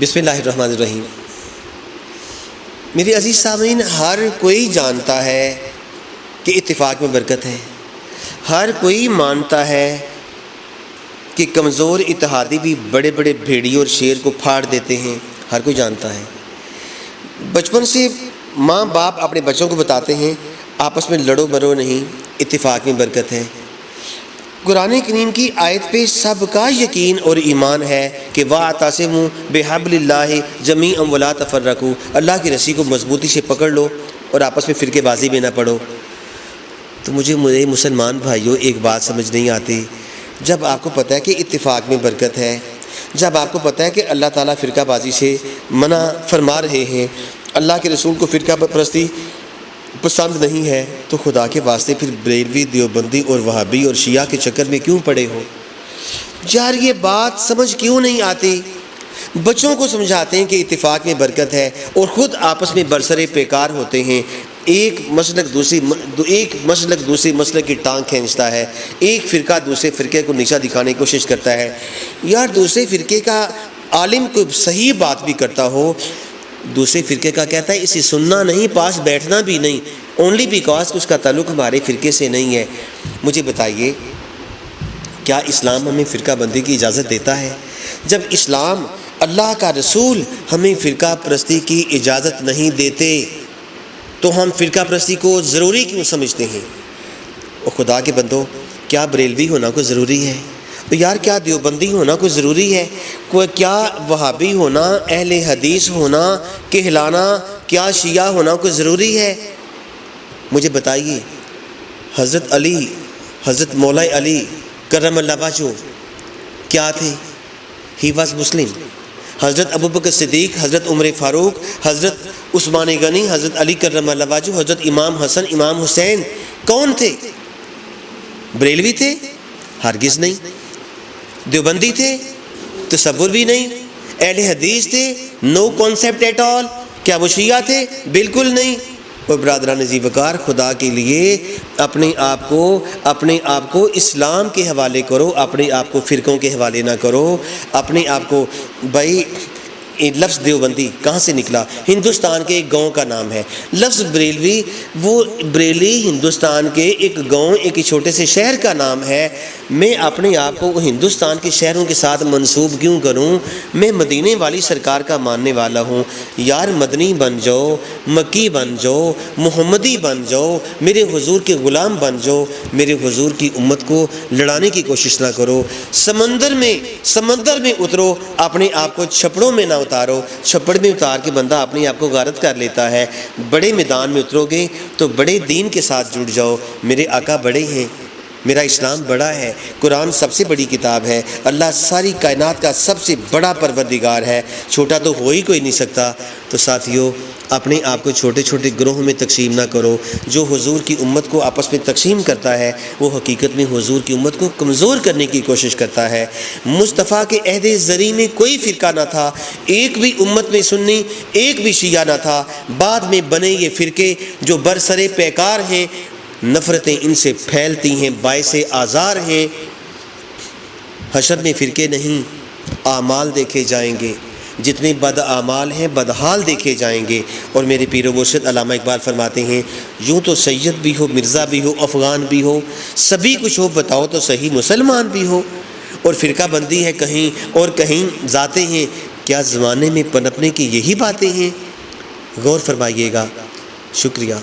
بسم اللہ الرحمن الرحیم۔ میرے عزیز سامعین، ہر کوئی جانتا ہے کہ اتفاق میں برکت ہے، ہر کوئی مانتا ہے کہ کمزور اتحادی بھی بڑے بڑے بھیڑیے اور شیر کو پھاڑ دیتے ہیں، ہر کوئی جانتا ہے۔ بچپن سے ماں باپ اپنے بچوں کو بتاتے ہیں آپس میں لڑو مرو نہیں، اتفاق میں برکت ہے۔ قرآن کریم کی آیت پہ سب کا یقین اور ایمان ہے کہ وَاعْتَصِمُوا بِحَبْلِ اللَّهِ جَمِيعًا وَلَا تَفَرَّقُوا، اللہ کی رسی کو مضبوطی سے پکڑ لو اور آپس میں فرقے بازی میں نہ پڑو۔ تو مجھے مسلمان بھائیوں ایک بات سمجھ نہیں آتی، جب آپ کو پتہ ہے کہ اتفاق میں برکت ہے، جب آپ کو پتہ ہے کہ اللہ تعالیٰ فرقہ بازی سے منع فرما رہے ہیں، اللہ کے رسول کو فرقہ پرستی پسند نہیں ہے، تو خدا کے واسطے پھر بریلوی، دیوبندی اور وہابی اور شیعہ کے چکر میں کیوں پڑے ہو؟ یار یہ بات سمجھ کیوں نہیں آتی؟ بچوں کو سمجھاتے ہیں کہ اتفاق میں برکت ہے اور خود آپس میں برسرے پیکار ہوتے ہیں، ایک مسلک دوسری مسلک کی ٹانگ کھینچتا ہے، ایک فرقہ دوسرے فرقے کو نیچا دکھانے کی کوشش کرتا ہے۔ یار دوسرے فرقے کا عالم کوئی صحیح بات بھی کرتا ہو، دوسرے فرقے کا کہتا ہے اسے سننا نہیں، پاس بیٹھنا بھی نہیں، اونلی بیکاز اس کا تعلق ہمارے فرقے سے نہیں ہے۔ مجھے بتائیے کیا اسلام ہمیں فرقہ بندی کی اجازت دیتا ہے؟ جب اسلام، اللہ کا رسول ہمیں فرقہ پرستی کی اجازت نہیں دیتے تو ہم فرقہ پرستی کو ضروری کیوں سمجھتے ہیں؟ اور خدا کے بندو، کیا بریلوی ہونا کوئی ضروری ہے؟ یار کیا دیوبندی ہونا کوئی ضروری ہے؟ کیا وہابی ہونا، اہل حدیث ہونا، کہلانا، کیا شیعہ ہونا کوئی ضروری ہے؟ مجھے بتائیے، حضرت علی، حضرت مولا علی کرم اللہ وجہہ کیا تھے؟ ہی واز مسلم۔ حضرت ابوبکر صدیق، حضرت عمر فاروق، حضرت عثمان غنی، حضرت علی کرم اللہ وجہہ، حضرت امام حسن، امام حسین کون تھے؟ بریلوی تھے؟ ہرگز نہیں۔ دیوبندی تھے؟ تصور بھی نہیں۔ اہل حدیث تھے؟ نو کانسیپٹ ایٹ آل۔ کیا وہ شیعہ تھے؟ بالکل نہیں۔ اور برادران عزیز وقار، خدا کے لیے اپنے آپ کو اسلام کے حوالے کرو، اپنے آپ کو فرقوں کے حوالے نہ کرو، اپنے آپ کو بھائی لفظ دیوبندی کہاں سے نکلا؟ ہندوستان کے ایک گاؤں کا نام ہے۔ لفظ بریلوی، وہ بریلی ہندوستان کے ایک گاؤں، ایک چھوٹے سے شہر کا نام ہے۔ میں اپنے آپ کو ہندوستان کے شہروں کے ساتھ منسوب کیوں کروں؟ میں مدینے والی سرکار کا ماننے والا ہوں۔ یار مدنی بن جاؤ، مکی بن جاؤ، محمدی بن جاؤ، میرے حضور کے غلام بن جاؤ، میرے حضور کی امت کو لڑانے کی کوشش نہ کرو۔ سمندر میں اترو، اپنے آپ کو چھپڑوں میں نہ اتارو۔ چھپڑ میں اتار کے بندہ اپنے آپ کو غارت کر لیتا ہے۔ بڑے میدان میں اترو گے تو بڑے دین کے ساتھ جڑ جاؤ۔ میرے آقا بڑے ہیں، میرا اسلام بڑا ہے، قرآن سب سے بڑی کتاب ہے، اللہ ساری کائنات کا سب سے بڑا پروردگار ہے، چھوٹا تو ہو ہی کوئی نہیں سکتا۔ تو ساتھیو، اپنے آپ کو چھوٹے چھوٹے گروہوں میں تقسیم نہ کرو۔ جو حضور کی امت کو آپس میں تقسیم کرتا ہے وہ حقیقت میں حضور کی امت کو کمزور کرنے کی کوشش کرتا ہے۔ مصطفیٰ کے عہد زری میں کوئی فرقہ نہ تھا، ایک بھی امت میں سنی، ایک بھی شیعہ نہ تھا۔ بعد میں بنے یہ فرقے جو برسرے پیکار ہیں، نفرتیں ان سے پھیلتی ہیں، باعث آزار ہیں۔ حشر میں فرقے نہیں، اعمال دیکھے جائیں گے۔ جتنے بد اعمال ہیں بدحال دیکھے جائیں گے۔ اور میرے پیر و مرشد علامہ اقبال فرماتے ہیں، یوں تو سید بھی ہو، مرزا بھی ہو، افغان بھی ہو، سبھی کچھ ہو، بتاؤ تو صحیح مسلمان بھی ہو۔ اور فرقہ بندی ہے کہیں اور کہیں ذاتیں ہیں، کیا زمانے میں پنپنے کی یہی باتیں ہیں؟ غور فرمائیے گا۔ شکریہ۔